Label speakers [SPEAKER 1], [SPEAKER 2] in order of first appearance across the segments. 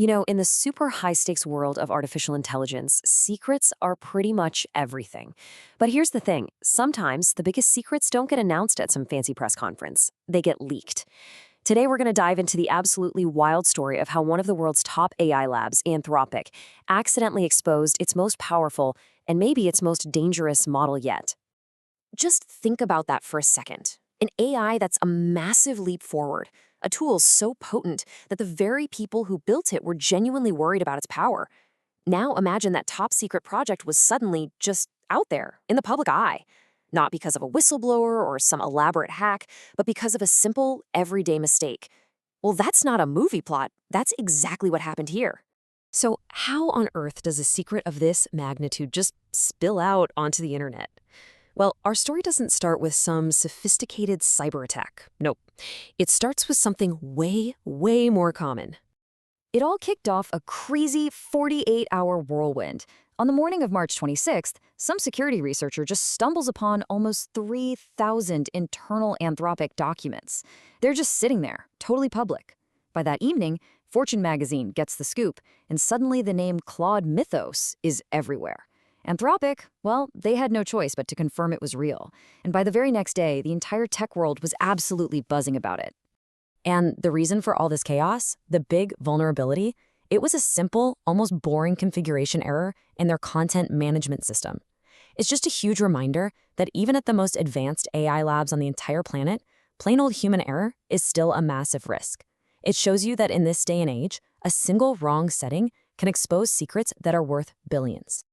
[SPEAKER 1] In the super high-stakes world of artificial intelligence, secrets are pretty much everything. But here's the thing, sometimes the biggest secrets don't get announced at some fancy press conference. They get leaked. Today, we're going to dive into the absolutely wild story of how one of the world's top AI labs, Anthropic, accidentally exposed its most powerful and maybe its most dangerous model yet. Just think about that for a second. An AI that's a massive leap forward, a tool so potent that the very people who built it were genuinely worried about its power. Now imagine that top secret project was suddenly just out there, in the public eye. Not because of a whistleblower or some elaborate hack, but because of a simple, everyday mistake. Well, that's not a movie plot. That's exactly what happened here. So how on earth does a secret of this magnitude just spill out onto the internet? Well, our story doesn't start with some sophisticated cyber attack. Nope. It starts with something way, way more common. It all kicked off a crazy 48-hour whirlwind. On the morning of March 26th, some security researcher just stumbles upon almost 3,000 internal Anthropic documents. They're just sitting there, totally public. By that evening, Fortune magazine gets the scoop, and suddenly the name Claude Mythos is everywhere. Anthropic, well, they had no choice but to confirm it was real. And by the very next day, the entire tech world was absolutely buzzing about it. And the reason for all this chaos, the big vulnerability, it was a simple, almost boring configuration error in their content management system. It's just a huge reminder that even at the most advanced AI labs on the entire planet, plain old human error is still a massive risk. It shows you that in this day and age, a single wrong setting can expose secrets that are worth billions.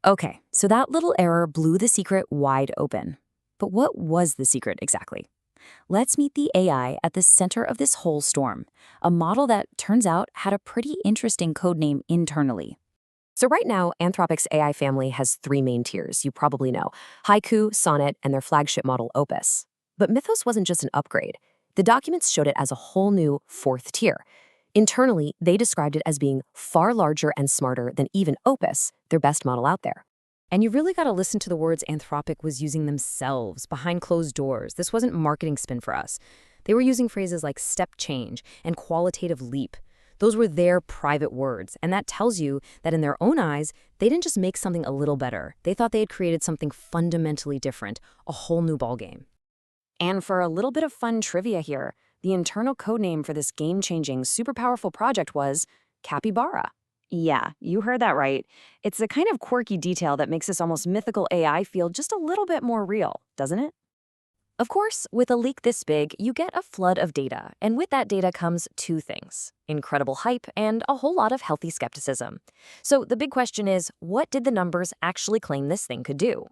[SPEAKER 1] Okay, so that little error blew the secret wide open. But what was the secret exactly? Let's meet the AI at the center of this whole storm, a model that, turns out, had a pretty interesting codename internally. So right now, Anthropic's AI family has three main tiers, you probably know: Haiku, Sonnet, and their flagship model Opus. But Mythos wasn't just an upgrade. The documents showed it as a whole new fourth tier. Internally, they described it as being far larger and smarter than even Opus, their best model out there. And you really got to listen to the words Anthropic was using themselves, behind closed doors. This wasn't marketing spin for us. They were using phrases like step change and qualitative leap. Those were their private words, and that tells you that in their own eyes, they didn't just make something a little better. They thought they had created something fundamentally different, a whole new ballgame. And for a little bit of fun trivia here, the internal codename for this game-changing, super powerful project was Capybara. Yeah, you heard that right. It's a kind of quirky detail that makes this almost mythical AI feel just a little bit more real, doesn't it? Of course, with a leak this big, you get a flood of data, and with that data comes two things: incredible hype and a whole lot of healthy skepticism. So the big question is, what did the numbers actually claim this thing could do?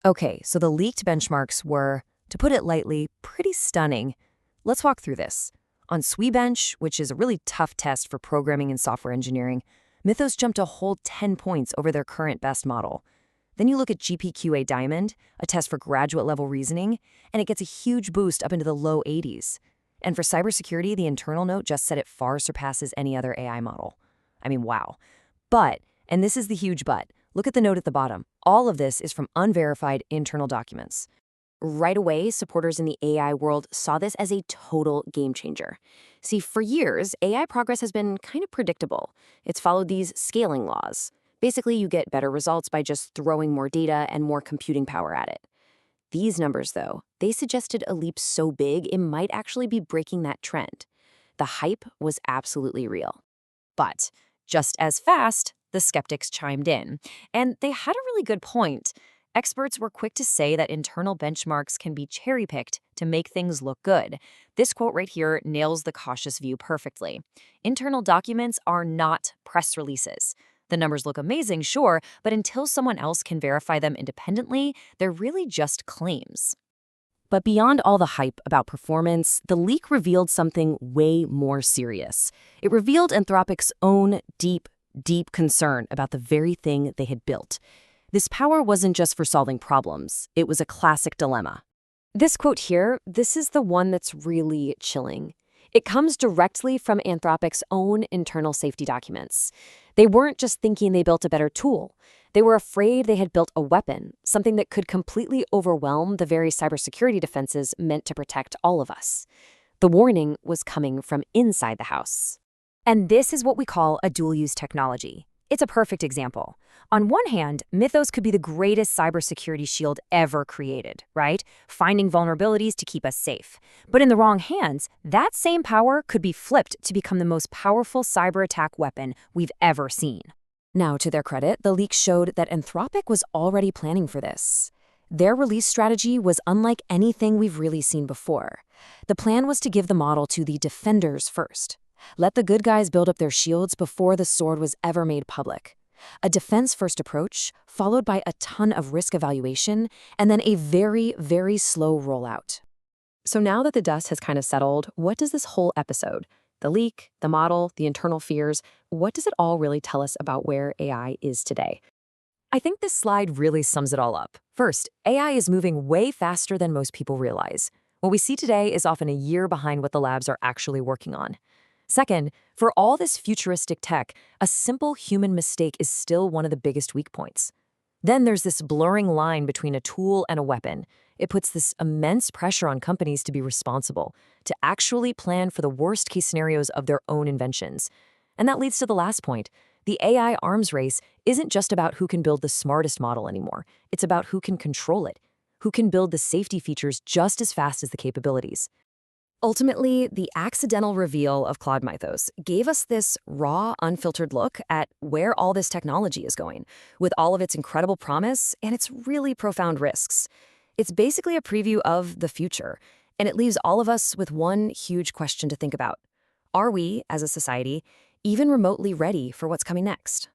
[SPEAKER 1] Okay, so the leaked benchmarks were, to put it lightly, pretty stunning. Let's walk through this. On SWE-bench, which is a really tough test for programming and software engineering, Mythos jumped a whole 10 points over their current best model. Then you look at GPQA Diamond, a test for graduate-level reasoning, and it gets a huge boost up into the low 80s. And for cybersecurity, the internal note just said it far surpasses any other AI model. I mean, wow. But, and this is the huge but, look at the note at the bottom. All of this is from unverified internal documents. Right away, supporters in the AI world saw this as a total game changer. See, for years, AI progress has been kind of predictable. It's followed these scaling laws. Basically, you get better results by just throwing more data and more computing power at it. These numbers, though, they suggested a leap so big it might actually be breaking that trend. The hype was absolutely real. But just as fast, the skeptics chimed in. And they had a really good point. Experts were quick to say that internal benchmarks can be cherry-picked to make things look good. This quote right here nails the cautious view perfectly. Internal documents are not press releases. The numbers look amazing, sure, but until someone else can verify them independently, they're really just claims. But beyond all the hype about performance, the leak revealed something way more serious. It revealed Anthropic's own deep, deep concern about the very thing they had built. This power wasn't just for solving problems. It was a classic dilemma. This quote here, this is the one that's really chilling. It comes directly from Anthropic's own internal safety documents. They weren't just thinking they built a better tool. They were afraid they had built a weapon, something that could completely overwhelm the very cybersecurity defenses meant to protect all of us. The warning was coming from inside the house.
[SPEAKER 2] And this is what we call a dual-use technology. It's a perfect example. On one hand, Mythos could be the greatest cybersecurity shield ever created, right? Finding vulnerabilities to keep us safe. But in the wrong hands, that same power could be flipped to become the most powerful cyber attack weapon we've ever seen.
[SPEAKER 1] Now, to their credit, the leak showed that Anthropic was already planning for this. Their release strategy was unlike anything we've really seen before. The plan was to give the model to the defenders first. Let the good guys build up their shields before the sword was ever made public. A defense-first approach, followed by a ton of risk evaluation, and then a very, very slow rollout. So now that the dust has kind of settled, what does this whole episode, the leak, the model, the internal fears, what does it all really tell us about where AI is today? I think this slide really sums it all up. First, AI is moving way faster than most people realize. What we see today is often a year behind what the labs are actually working on. Second, for all this futuristic tech, a simple human mistake is still one of the biggest weak points. Then there's this blurring line between a tool and a weapon. It puts this immense pressure on companies to be responsible, to actually plan for the worst-case scenarios of their own inventions. And that leads to the last point. The AI arms race isn't just about who can build the smartest model anymore. It's about who can control it, who can build the safety features just as fast as the capabilities. Ultimately, the accidental reveal of Claude Mythos gave us this raw, unfiltered look at where all this technology is going, with all of its incredible promise and its really profound risks. It's basically a preview of the future, and it leaves all of us with one huge question to think about. Are we, as a society, even remotely ready for what's coming next?